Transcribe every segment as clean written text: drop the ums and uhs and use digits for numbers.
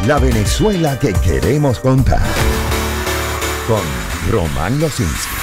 La Venezuela que queremos contar. Con Román Lozinski.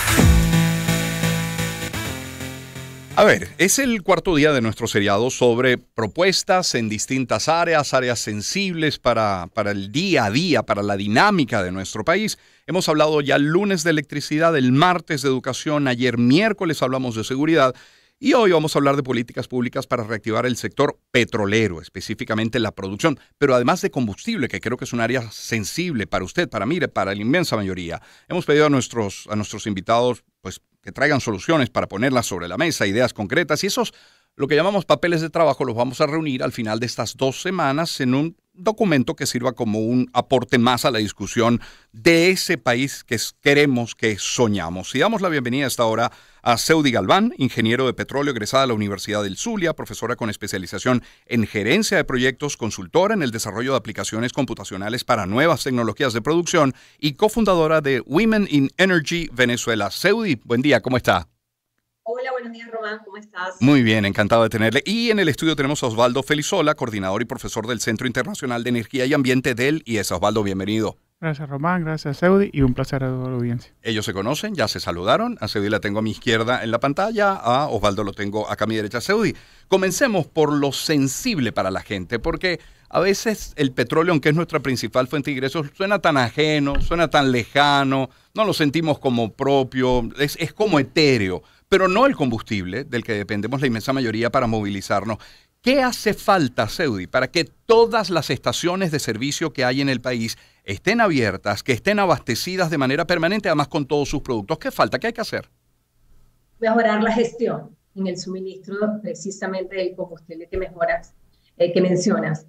A ver, es el cuarto día de nuestro seriado sobre propuestas en distintas áreas sensibles para el día a día, para la dinámica de nuestro país. Hemos hablado ya el lunes de electricidad, el martes de educación, ayer miércoles hablamos de seguridad y hoy vamos a hablar de políticas públicas para reactivar el sector petrolero, específicamente la producción, pero además de combustible, que creo que es un área sensible para usted, para mí, para la inmensa mayoría. Hemos pedido a nuestros invitados pues que traigan soluciones para ponerlas sobre la mesa, ideas concretas, y esos, lo que llamamos papeles de trabajo, los vamos a reunir al final de estas 2 semanas en un documento que sirva como un aporte más a la discusión de ese país que queremos, que soñamos. Y damos la bienvenida a esta hora a Seudy Galván, ingeniero de petróleo, egresada de la Universidad del Zulia, profesora con especialización en gerencia de proyectos, consultora en el desarrollo de aplicaciones computacionales para nuevas tecnologías de producción y cofundadora de Women in Energy Venezuela. Seudy, buen día, ¿cómo está? Hola, buenos días, Román, ¿cómo estás? Muy bien, encantado de tenerle. Y en el estudio tenemos a Osvaldo Felizola, coordinador y profesor del Centro Internacional de Energía y Ambiente del IES. Osvaldo, bienvenido. Gracias, Román, gracias, Seudy, y un placer a toda la audiencia. Ellos se conocen, ya se saludaron. A Seudy la tengo a mi izquierda en la pantalla, a Osvaldo lo tengo acá a mi derecha. Seudy, comencemos por lo sensible para la gente, porque a veces el petróleo, aunque es nuestra principal fuente de ingresos, suena tan ajeno, suena tan lejano, no lo sentimos como propio, es como etéreo, pero no el combustible del que dependemos la inmensa mayoría para movilizarnos. ¿Qué hace falta, Seudy, para que todas las estaciones de servicio que hay en el país estén abiertas, que estén abastecidas de manera permanente, además con todos sus productos? ¿Qué falta? ¿Qué hay que hacer? Mejorar la gestión en el suministro precisamente del combustible que mencionas.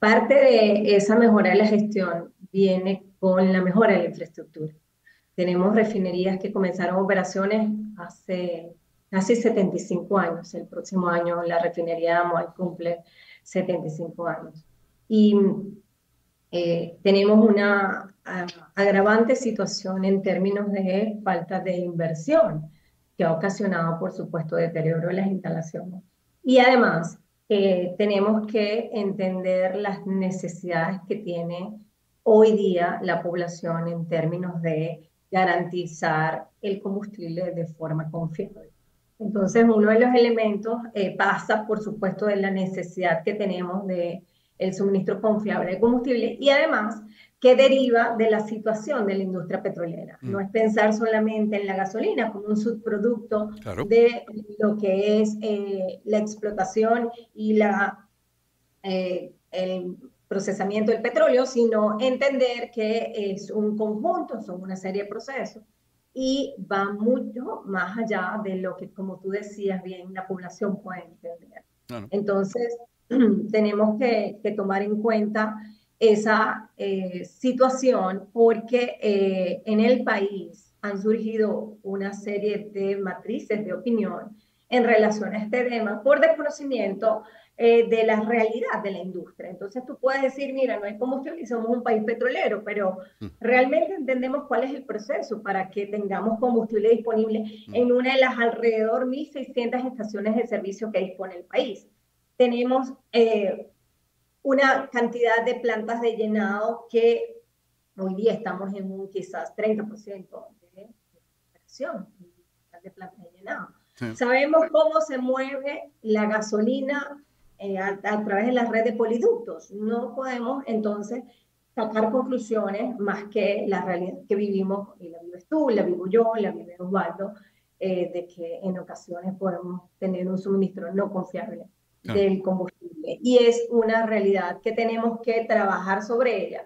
Parte de esa mejora de la gestión viene con la mejora de la infraestructura. Tenemos refinerías que comenzaron operaciones hace casi 75 años. El próximo año la refinería de Amoy cumple 75 años. Y tenemos una agravante situación en términos de falta de inversión, que ha ocasionado, por supuesto, deterioro de las instalaciones. Y además, tenemos que entender las necesidades que tiene hoy día la población en términos de garantizar el combustible de forma confiable. Entonces, uno de los elementos pasa, por supuesto, de la necesidad que tenemos de el suministro confiable de combustible y además que deriva de la situación de la industria petrolera. No es pensar solamente en la gasolina como un subproducto de lo que es la explotación y el procesamiento del petróleo, sino entender que es un conjunto, son una serie de procesos y va mucho más allá de lo que, como tú decías bien, la población puede entender. Entonces, tenemos que tomar en cuenta esa situación porque en el país han surgido una serie de matrices de opinión en relación a este tema por desconocimiento de la realidad de la industria. Entonces tú puedes decir, mira, no hay combustible y somos un país petrolero, pero realmente entendemos cuál es el proceso para que tengamos combustible disponible en una de las alrededor 1.600 estaciones de servicio que dispone el país. Tenemos una cantidad de plantas de llenado que hoy día estamos en un quizás 30% de operación de plantas de llenado. Sí. Sabemos cómo se mueve la gasolina a través de la red de poliductos. No podemos entonces sacar conclusiones más que la realidad que vivimos, y la vives tú, la vivo yo, la vive Osvaldo, de que en ocasiones podemos tener un suministro no confiable del combustible. Y es una realidad que tenemos que trabajar sobre ella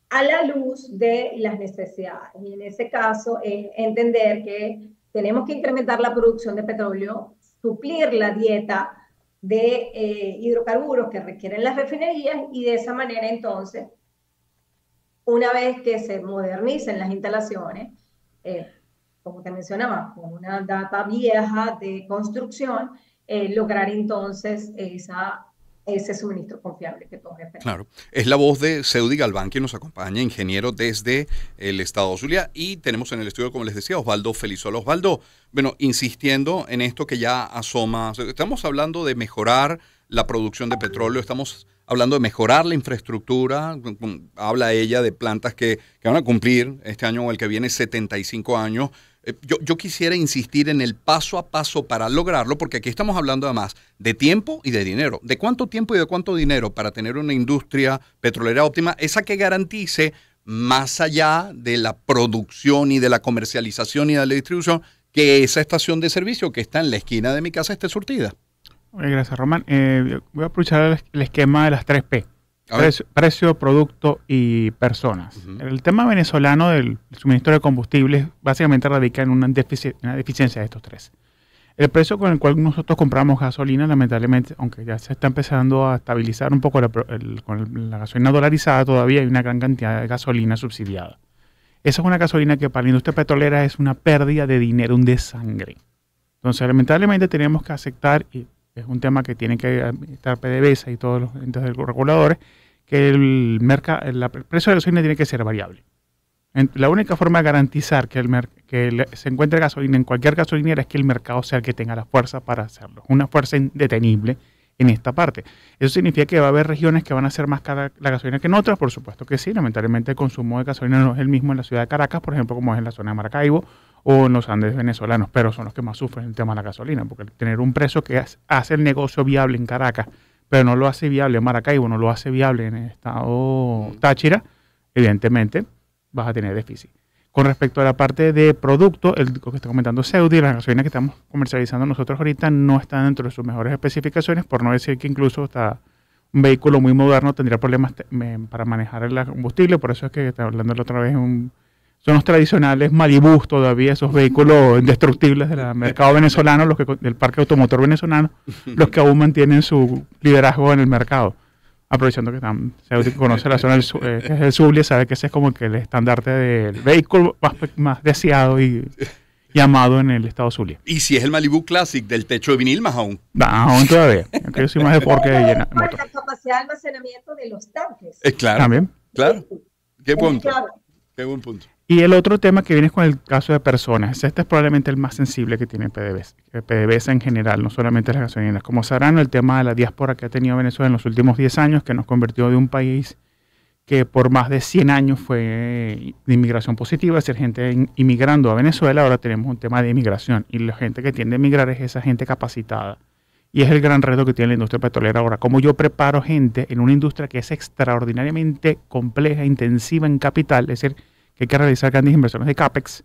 a la luz de las necesidades. Y en ese caso es entender que tenemos que incrementar la producción de petróleo, suplir la dieta de hidrocarburos que requieren las refinerías y de esa manera entonces, una vez que se modernicen las instalaciones, como te mencionaba, con una data vieja de construcción, lograr entonces ese suministro confiable que todos esperamos. Claro, es la voz de Seudy Galván quien nos acompaña, ingeniero desde el estado Zulia, y tenemos en el estudio, como les decía, Osvaldo Felizola. Osvaldo, bueno, insistiendo en esto que ya asoma, estamos hablando de mejorar la producción de petróleo, estamos hablando de mejorar la infraestructura. Habla ella de plantas que van a cumplir este año o el que viene 75 años. Yo quisiera insistir en el paso a paso para lograrlo, porque aquí estamos hablando además de tiempo y de dinero. ¿De cuánto tiempo y de cuánto dinero para tener una industria petrolera óptima? Esa que garantice, más allá de la producción y de la comercialización y de la distribución, que esa estación de servicio que está en la esquina de mi casa esté surtida. Gracias, Román. Voy a aprovechar el esquema de las 3P. A Precio, producto y personas. El tema venezolano del suministro de combustibles básicamente radica en una deficiencia de estos tres. El precio con el cual nosotros compramos gasolina, lamentablemente, aunque ya se está empezando a estabilizar un poco con la gasolina dolarizada, todavía hay una gran cantidad de gasolina subsidiada. Esa es una gasolina que para la industria petrolera es una pérdida de dinero, un desangre. Entonces, lamentablemente tenemos que aceptar, y es un tema que tiene que estar PDVSA y todos los entes reguladores, que el precio de la gasolina tiene que ser variable. La única forma de garantizar que se encuentre gasolina en cualquier gasolinera es que el mercado sea el que tenga la fuerza para hacerlo. Una fuerza indetenible en esta parte. Eso significa que va a haber regiones que van a ser más cara la gasolina que en otras, por supuesto que sí. Lamentablemente el consumo de gasolina no es el mismo en la ciudad de Caracas, por ejemplo, como es en la zona de Maracaibo o en los Andes venezolanos, pero son los que más sufren el tema de la gasolina, porque tener un precio que hace el negocio viable en Caracas, pero no lo hace viable en Maracaibo, no lo hace viable en el estado Táchira, evidentemente vas a tener déficit. Con respecto a la parte de producto, lo que está comentando Seudi, las gasolinas que estamos comercializando nosotros ahorita no están dentro de sus mejores especificaciones, por no decir que incluso un vehículo muy moderno tendría problemas para manejar el combustible. Por eso es que está hablando la otra vez, son los tradicionales Malibús todavía, esos vehículos indestructibles del mercado venezolano, del parque automotor venezolano, los que aún mantienen su liderazgo en el mercado. Aprovechando que Seudi conoce la zona que es el Zulia, sabe que ese es como que el estandarte del vehículo más deseado y amado en el estado Zulia. Y si es el Malibu Classic del techo de vinil, más aún. Aún todavía. Yo soy más de porque llena por la capacidad de almacenamiento de los tanques. Claro. También. Claro. Qué punto. Qué buen punto. Y el otro tema que viene es con el caso de personas. Este es probablemente el más sensible que tiene PDVSA en general, no solamente las gasolineras. Como sabrán, el tema de la diáspora que ha tenido Venezuela en los últimos 10 años, que nos convirtió de un país que por más de 100 años fue de inmigración positiva, es decir, gente inmigrando a Venezuela. Ahora tenemos un tema de inmigración y la gente que tiende a emigrar es esa gente capacitada. Y es el gran reto que tiene la industria petrolera ahora. Cómo yo preparo gente en una industria que es extraordinariamente compleja, intensiva en capital, es decir, que hay que realizar grandes inversiones de CAPEX,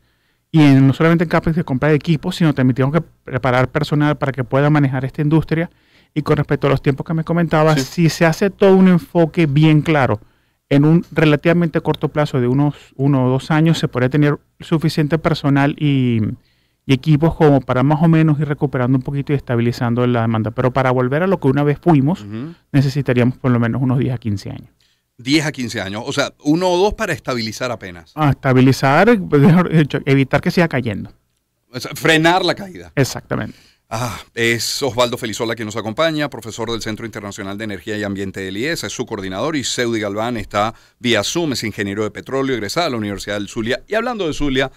y no solamente en CAPEX de compra de equipos, sino también tengo que preparar personal para que pueda manejar esta industria. Y con respecto a los tiempos que me comentabas, si se hace todo un enfoque bien claro, en un relativamente corto plazo de uno o 2 años, se podría tener suficiente personal y equipos como para más o menos ir recuperando un poquito y estabilizando la demanda. Pero para volver a lo que una vez fuimos, necesitaríamos por lo menos unos 10 a 15 años. 10 a 15 años, o sea, 1 o 2 para estabilizar apenas. Estabilizar, evitar que siga cayendo. O sea, frenar la caída. Exactamente. Es Osvaldo Felizola quien nos acompaña, profesor del Centro Internacional de Energía y Ambiente del IES, es su coordinador, y Seudi Galván está vía Zoom, es ingeniero de petróleo, egresado de la Universidad del Zulia. Y hablando de Zulia,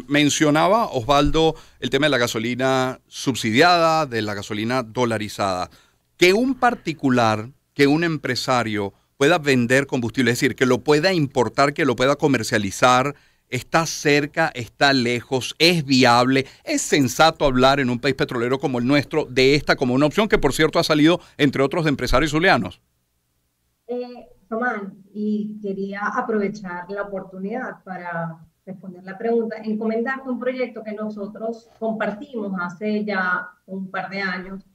mencionaba Osvaldo el tema de la gasolina subsidiada, de la gasolina dolarizada. Que un particular, que un empresario pueda vender combustible, es decir, que lo pueda importar, que lo pueda comercializar, está cerca, está lejos, es viable, es sensato hablar en un país petrolero como el nuestro de esta como una opción que, por cierto, ha salido entre otros de empresarios zulianos. Román, y quería aprovechar la oportunidad para responder la pregunta, en comentarte un proyecto que nosotros compartimos hace ya un par de años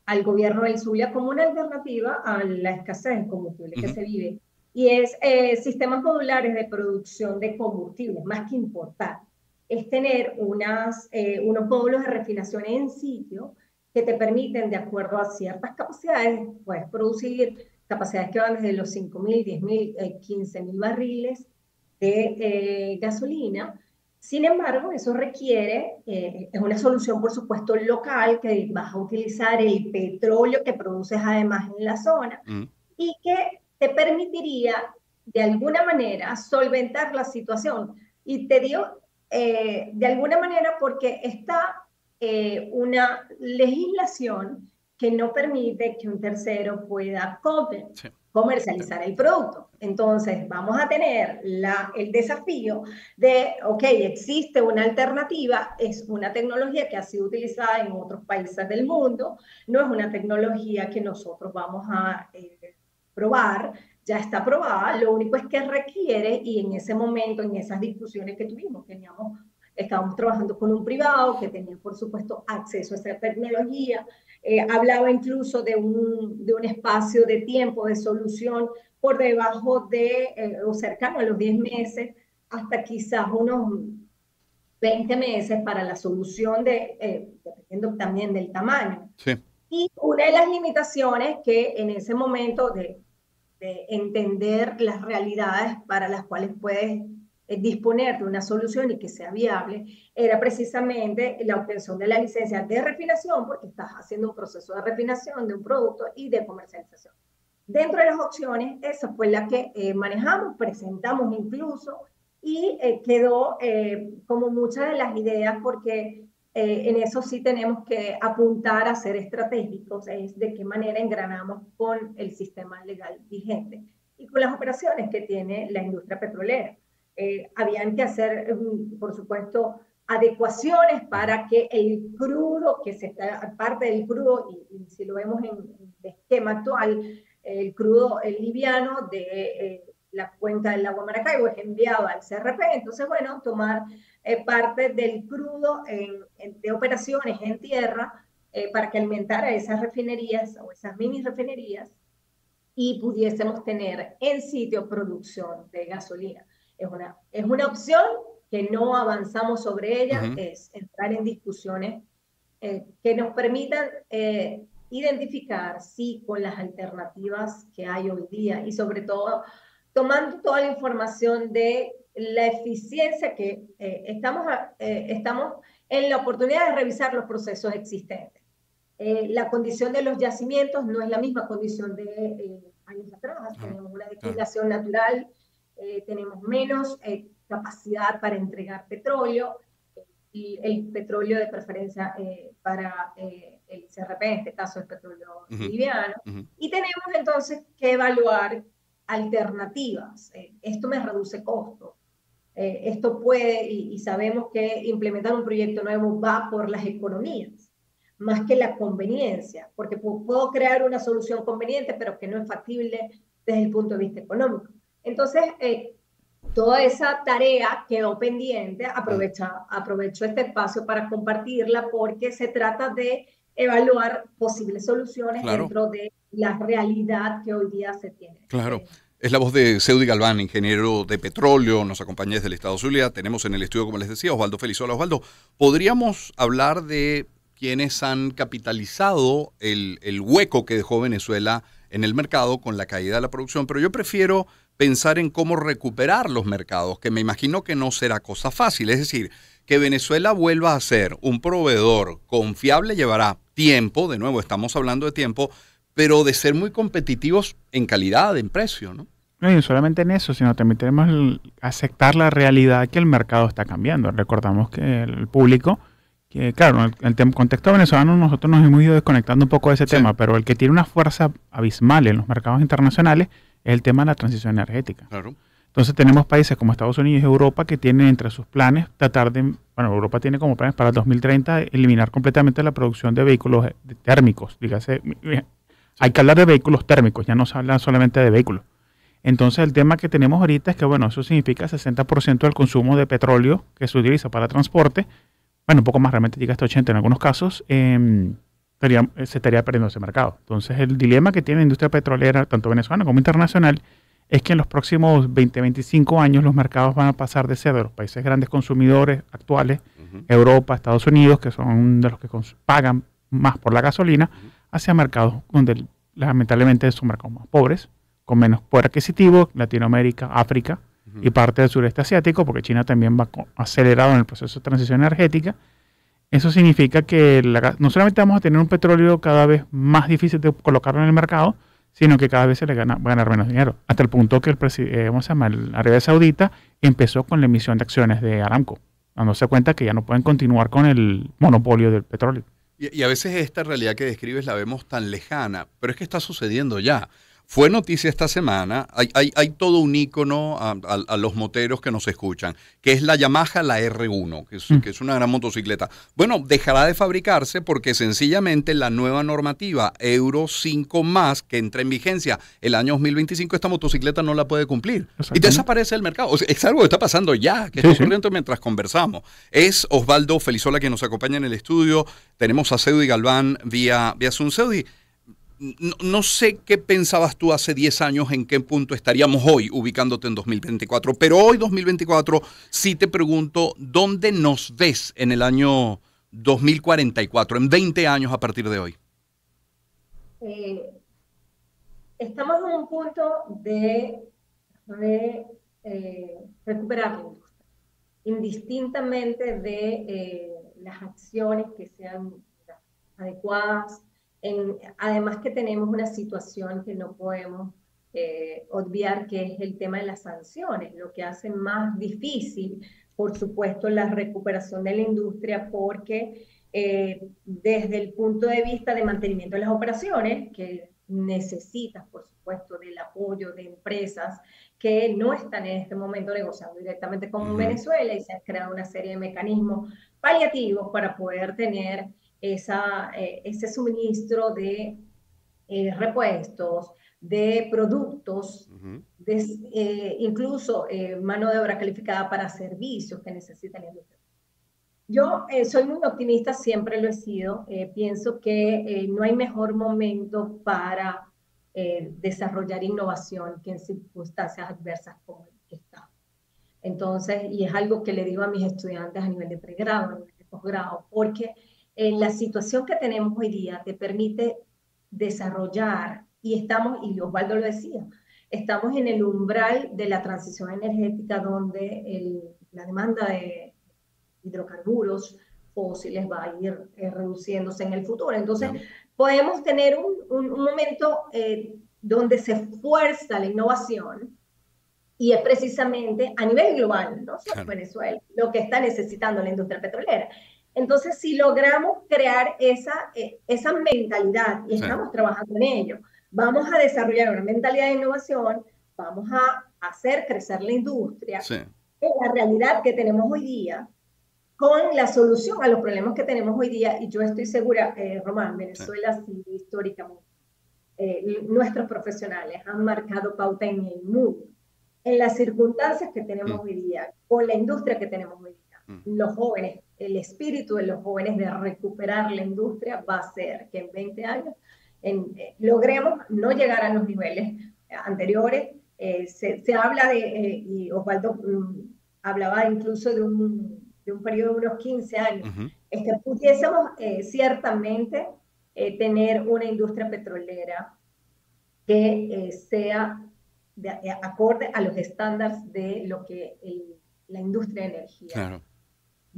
al gobierno del Zulia como una alternativa a la escasez de combustible que se vive. Y es sistemas modulares de producción de combustible, más que importar. Es tener unos módulos de refinación en sitio que te permiten, de acuerdo a ciertas capacidades, puedes producir capacidades que van desde los 5.000, 10.000, 15.000 barriles de gasolina. Sin embargo, eso requiere, es una solución, por supuesto, local, que vas a utilizar el petróleo que produces además en la zona y que te permitiría, de alguna manera, solventar la situación. Y te digo, de alguna manera, porque está una legislación que no permite que un tercero pueda Sí. comercializar el producto. Entonces, vamos a tener el desafío de, ok, existe una alternativa, es una tecnología que ha sido utilizada en otros países del mundo, no es una tecnología que nosotros vamos a probar, ya está probada, lo único es que requiere, y en ese momento, en esas discusiones que tuvimos, estábamos trabajando con un privado que tenía, por supuesto, acceso a esa tecnología, hablaba incluso de un espacio de tiempo de solución por debajo o cercano a los 10 meses, hasta quizás unos 20 meses para la solución, dependiendo también del tamaño. Sí. Y una de las limitaciones que en ese momento de entender las realidades para las cuales puedes disponer de una solución y que sea viable, era precisamente la obtención de la licencia de refinación, porque estás haciendo un proceso de refinación de un producto y de comercialización. Dentro de las opciones, esa fue la que manejamos, presentamos incluso, y quedó como muchas de las ideas, porque en eso sí tenemos que apuntar a ser estratégicos, es de qué manera engranamos con el sistema legal vigente y con las operaciones que tiene la industria petrolera. Habían que hacer, por supuesto, adecuaciones para que el crudo, parte del crudo, y si lo vemos en el esquema actual, el crudo liviano de la cuenca del lago Maracaibo es enviado al CRP, entonces, bueno, tomar parte del crudo de operaciones en tierra para que alimentara esas refinerías o esas mini refinerías y pudiésemos tener en sitio producción de gasolina. Es una opción que no avanzamos sobre ella, es entrar en discusiones que nos permitan identificar, sí, con las alternativas que hay hoy día y sobre todo tomando toda la información de la eficiencia que estamos en la oportunidad de revisar los procesos existentes. La condición de los yacimientos no es la misma condición de años atrás. Tenemos una destilación natural, tenemos menos capacidad para entregar petróleo, y el petróleo de preferencia para el CRP, en este caso el petróleo liviano, y tenemos entonces que evaluar alternativas. Esto me reduce costos. Esto puede, y sabemos que implementar un proyecto nuevo va por las economías, más que la conveniencia, porque puedo crear una solución conveniente, pero que no es factible desde el punto de vista económico. Entonces, toda esa tarea quedó pendiente. Aprovecho este espacio para compartirla, porque se trata de evaluar posibles soluciones dentro de la realidad que hoy día se tiene. Claro. Es la voz de Seudi Galván, ingeniero de petróleo, nos acompaña desde el estado Zulia. Tenemos en el estudio, como les decía, Osvaldo Felizola. Osvaldo, ¿podríamos hablar de quienes han capitalizado el hueco que dejó Venezuela en el mercado con la caída de la producción? Pero yo prefiero pensar en cómo recuperar los mercados, que me imagino que no será cosa fácil. Es decir, que Venezuela vuelva a ser un proveedor confiable llevará tiempo, de nuevo estamos hablando de tiempo, pero de ser muy competitivos en calidad, en precio, ¿no? No, y no solamente en eso, sino también tenemos que aceptar la realidad que el mercado está cambiando. Recordamos que el público, que claro, en el contexto venezolano nosotros nos hemos ido desconectando un poco de ese tema, pero el que tiene una fuerza abismal en los mercados internacionales es el tema de la transición energética. Claro. Entonces tenemos países como Estados Unidos y Europa que tienen entre sus planes Europa tiene como planes para el 2030 eliminar completamente la producción de vehículos térmicos, dígase. Hay que hablar de vehículos térmicos, ya no se habla solamente de vehículos. Entonces el tema que tenemos ahorita es que, bueno, eso significa 60% del consumo de petróleo que se utiliza para transporte, bueno, un poco más, realmente llega hasta 80 en algunos casos, se estaría perdiendo ese mercado. Entonces el dilema que tiene la industria petrolera, tanto venezolana como internacional, es que en los próximos 20-25 años los mercados van a pasar de ser de los países grandes consumidores actuales, Europa, Estados Unidos, que son de los que pagan más por la gasolina, hacia mercados donde lamentablemente son mercados más pobres, con menos poder adquisitivo, Latinoamérica, África y parte del sureste asiático, porque China también va acelerado en el proceso de transición energética. Eso significa que no solamente vamos a tener un petróleo cada vez más difícil de colocarlo en el mercado, sino que cada vez se le va a ganar menos dinero, hasta el punto que la Arabia Saudita empezó con la emisión de acciones de Aramco, dándose cuenta que ya no pueden continuar con el monopolio del petróleo. Y a veces esta realidad que describes la vemos tan lejana, pero es que está sucediendo ya. Fue noticia esta semana, hay todo un ícono a los moteros que nos escuchan, que es la Yamaha, la R1, que es una gran motocicleta. Bueno, dejará de fabricarse porque sencillamente la nueva normativa Euro 5 más, que entra en vigencia el año 2025, esta motocicleta no la puede cumplir. Y desaparece del mercado. O sea, es algo que está pasando ya, que está ocurriendo mientras conversamos. Es Osvaldo Felizola quien nos acompaña en el estudio. Tenemos a Seudi Galván vía Zoom. Seudi, no sé qué pensabas tú hace 10 años, en qué punto estaríamos hoy ubicándote en 2024, pero hoy 2024 sí te pregunto, ¿dónde nos ves en el año 2044, en 20 años a partir de hoy? Estamos en un punto de recuperar la industria, indistintamente de las acciones que sean adecuadas. Además que tenemos una situación que no podemos obviar, que es el tema de las sanciones, lo que hace más difícil, por supuesto, la recuperación de la industria, porque desde el punto de vista de mantenimiento de las operaciones, que necesitas, por supuesto, del apoyo de empresas que no están en este momento negociando directamente con Venezuela, y se han creado una serie de mecanismos paliativos para poder tener ese suministro de repuestos, de productos, incluso mano de obra calificada para servicios que necesita la industria. Yo soy muy optimista, siempre lo he sido. Pienso que no hay mejor momento para desarrollar innovación que en circunstancias adversas como el que está. Entonces, y es algo que le digo a mis estudiantes a nivel de pregrado, a nivel de posgrado, porque la situación que tenemos hoy día te permite desarrollar, y Osvaldo lo decía, estamos en el umbral de la transición energética, donde la demanda de hidrocarburos fósiles va a ir reduciéndose en el futuro. Entonces, podemos tener un momento donde se fuerza la innovación, y es precisamente a nivel global, no solo Venezuela, lo que está necesitando la industria petrolera. Entonces, si logramos crear esa mentalidad, y estamos trabajando en ello, vamos a desarrollar una mentalidad de innovación, vamos a hacer crecer la industria en la realidad que tenemos hoy día, con la solución a los problemas que tenemos hoy día. Y yo estoy segura, Román, Venezuela sí, históricamente, nuestros profesionales han marcado pauta en el mundo, en las circunstancias que tenemos hoy día, con la industria que tenemos hoy día. Los jóvenes, el espíritu de los jóvenes de recuperar la industria va a ser que en 20 años logremos no llegar a los niveles anteriores. Se habla y Osvaldo hablaba incluso de un periodo de unos 15 años, pudiésemos ciertamente tener una industria petrolera que sea acorde a los estándares de lo que la industria de energía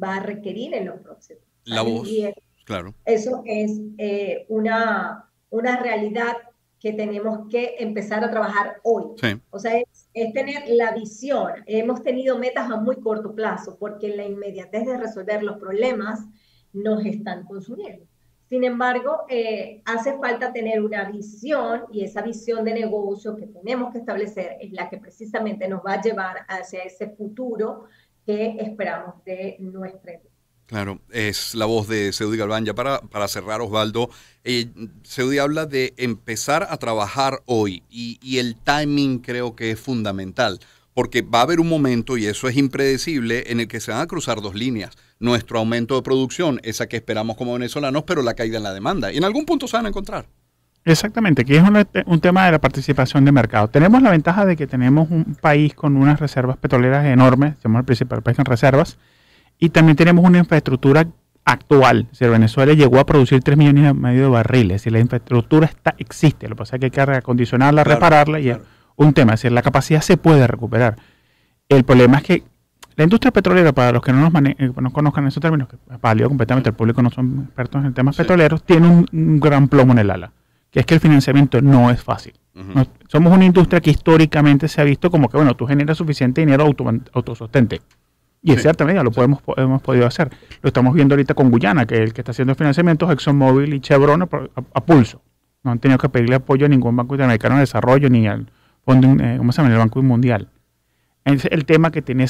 va a requerir en los próximos. La voz, Eso es una realidad que tenemos que empezar a trabajar hoy. O sea, es tener la visión. Hemos tenido metas a muy corto plazo, porque la inmediatez de resolver los problemas nos están consumiendo. Sin embargo, hace falta tener una visión, y esa visión de negocio que tenemos que establecer es la que precisamente nos va a llevar hacia ese futuro que esperamos de nuestra industria. Claro, es la voz de Seudi Galván. Ya para cerrar, Osvaldo, Seudi habla de empezar a trabajar hoy, y el timing creo que es fundamental, porque va a haber un momento, y eso es impredecible, en el que se van a cruzar dos líneas. Nuestro aumento de producción, esa que esperamos como venezolanos, pero la caída en la demanda. Y en algún punto se van a encontrar. Exactamente, que es un tema de la participación de mercado. Tenemos la ventaja de que tenemos un país con unas reservas petroleras enormes, somos el principal país en reservas, y también tenemos una infraestructura actual. O sea, Venezuela llegó a producir 3,5 millones de barriles, y la infraestructura existe. Lo que pasa es que hay que reacondicionarla, repararla, y es un tema. Es decir, la capacidad se puede recuperar. El problema es que la industria petrolera, para los que no nos conozcan esos términos, que es válido completamente, el público no son expertos en temas petroleros, tiene un gran plomo en el ala, que es que el financiamiento no es fácil. Somos una industria que históricamente se ha visto como que, bueno, tú generas suficiente dinero autosostente. Y en cierta medida hemos podido hacer. Lo estamos viendo ahorita con Guyana, que es el que está haciendo financiamientos, ExxonMobil y Chevron a pulso. No han tenido que pedirle apoyo a ningún Banco Interamericano de Desarrollo ni al Fondo, ¿cómo se llama? El Banco Mundial. Es el tema que tiene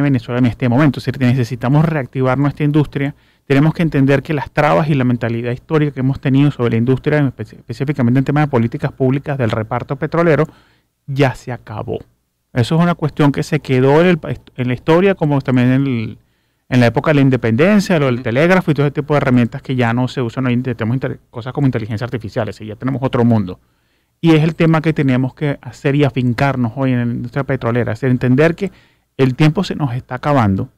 Venezuela en este momento. Si necesitamos reactivar nuestra industria, tenemos que entender que las trabas y la mentalidad histórica que hemos tenido sobre la industria, específicamente en temas de políticas públicas del reparto petrolero, ya se acabó. Eso es una cuestión que se quedó en la historia, como también en la época de la independencia, el telégrafo y todo ese tipo de herramientas que ya no se usan hoy. Tenemos cosas como inteligencia artificial, y ya tenemos otro mundo. Y es el tema que tenemos que hacer y afincarnos hoy en la industria petrolera, es entender que el tiempo se nos está acabando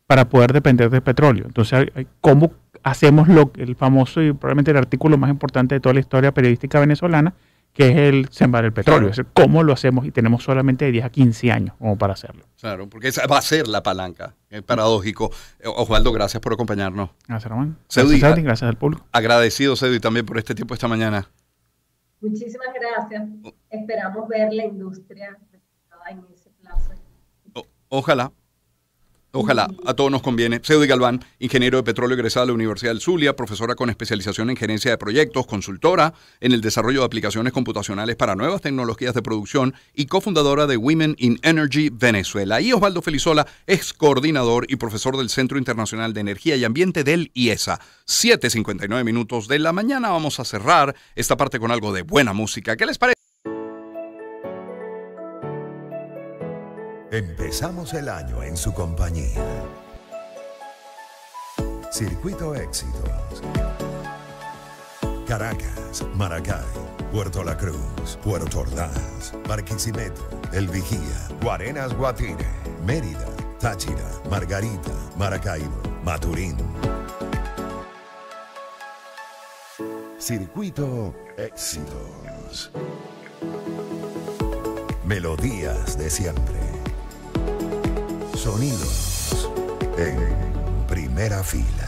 para poder depender del petróleo. Entonces, ¿cómo hacemos el famoso y probablemente el artículo más importante de toda la historia periodística venezolana, que es el sembrar el petróleo? Claro. Es decir, ¿cómo lo hacemos? Y tenemos solamente de 10 a 15 años como para hacerlo. Claro, porque esa va a ser la palanca. Es paradójico. Osvaldo, gracias por acompañarnos. Gracias, Román. Seudi, Gracias al público. Agradecido, Seudi, también por este tiempo esta mañana. Muchísimas gracias. Esperamos ver la industria en ese plazo. Ojalá. Ojalá, a todos nos conviene. Seudi Galván, ingeniero de petróleo egresado de la Universidad del Zulia, profesora con especialización en gerencia de proyectos, consultora en el desarrollo de aplicaciones computacionales para nuevas tecnologías de producción y cofundadora de Women in Energy Venezuela. Y Osvaldo Felizola, ex coordinador y profesor del Centro Internacional de Energía y Ambiente del IESA. 7:59 minutos de la mañana. Vamos a cerrar esta parte con algo de buena música. ¿Qué les parece? Empezamos el año en su compañía. Circuito Éxitos. Caracas, Maracay, Puerto La Cruz, Puerto Ordaz, Barquisimeto, El Vigía, Guarenas, Guatire, Mérida, Táchira, Margarita, Maracaibo, Maturín. Circuito Éxitos. Melodías de siempre. Sonidos en primera fila.